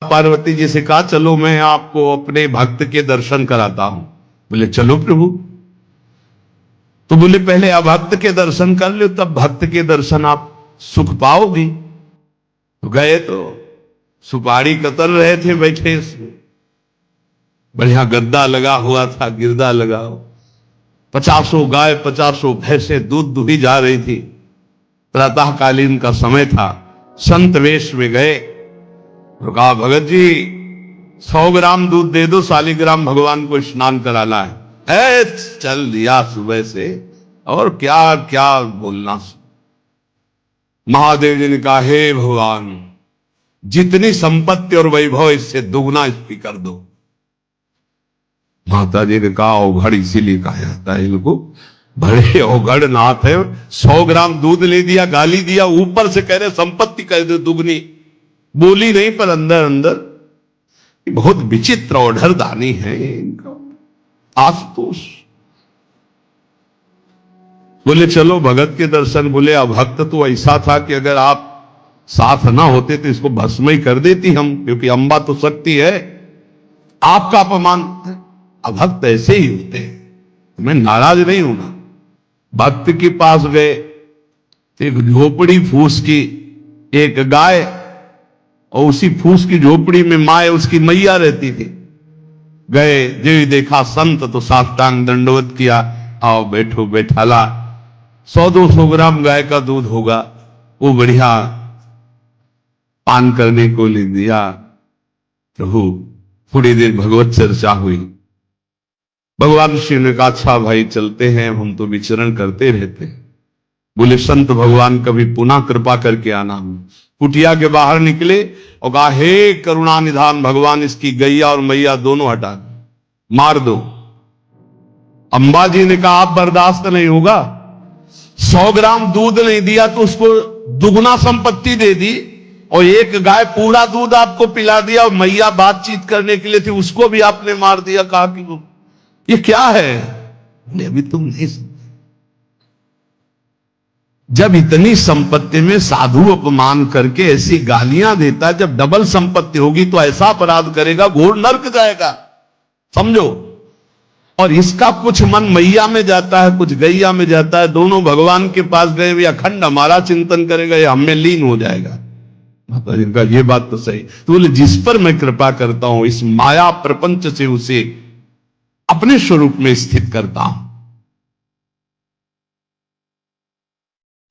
पार्वती जी से कहा चलो मैं आपको अपने भक्त के दर्शन कराता हूं। बोले चलो प्रभु। तो बोले पहले अभक्त के दर्शन कर लो, तब भक्त के दर्शन आप सुख पाओगी। तो गए तो सुपारी कतर रहे थे बैठे, बढ़िया गद्दा लगा हुआ था, गिरदा लगा हुआ, 50 गाय 50 भैंसे दूध दुही जा रही थी। प्रातःकालीन का समय था। संत वेश में गए तो कहा भगत जी 100 ग्राम दूध दे दो, शालिग्राम भगवान को स्नान कराना है। चल दिया सुबह से, और क्या क्या बोलना। महादेव जी ने कहा हे भगवान, जितनी संपत्ति और वैभव इससे दुगना इसकी कर दो। माता जी ने कहा औघड़ इसीलिए कहा जाता है इनको, बड़े औघड़ नाथ है। 100 ग्राम दूध ले दिया, गाली दिया, ऊपर से कह रहे संपत्ति कह दो दुगनी। बोली नहीं पर अंदर अंदर बहुत विचित्र औढ़र दानी है इनका। आशुतोष बोले चलो भगत के दर्शन। बोले अभक्त तो ऐसा था कि अगर आप साथ ना होते तो इसको भस्म ही कर देती हम, क्योंकि अंबा तो शक्ति है। आपका अपमान, अभक्त ऐसे ही होते हैं, मैं नाराज नहीं हूं ना। भक्त के पास गए, एक झोपड़ी फूस की, एक गाय, और उसी फूस की झोपड़ी में माए उसकी मैया रहती थी। गए, जो देखा संत तो साष्टांग दंडवत किया, आओ बैठो बैठाला। 100-200 ग्राम गाय का दूध होगा, वो बढ़िया पान करने को ले दिया। प्रभु थोड़ी देर भगवत चर्चा हुई। भगवान शिव ने कहा अच्छा भाई चलते हैं, हम तो विचरण करते रहते हैं। बोले संत भगवान कभी पुनः कृपा करके आना। कुटिया के बाहर निकले और कहा हे करुणा निधान भगवान, इसकी गैया और मैया दोनों हटा दो, मार दो। अंबा जी ने कहा आप बर्दाश्त नहीं होगा। 100 ग्राम दूध नहीं दिया तो उसको दुगना संपत्ति दे दी, और एक गाय पूरा दूध आपको पिला दिया, और मैया बातचीत करने के लिए थी उसको भी आपने मार दिया। कहा कि ये क्या है? अभी तुम नहीं। जब इतनी संपत्ति में साधु अपमान करके ऐसी गालियां देता है, जब डबल संपत्ति होगी तो ऐसा अपराध करेगा घोर नरक जाएगा, समझो। और इसका कुछ मन मैया में जाता है, कुछ गैया में जाता है। दोनों भगवान के पास गए हुए अखंड हमारा चिंतन करेगा, ये हमें लीन हो जाएगा। माता जी का ये बात तो सही। तो बोले जिस पर मैं कृपा करता हूं, इस माया प्रपंच से उसे अपने स्वरूप में स्थित करता हूं।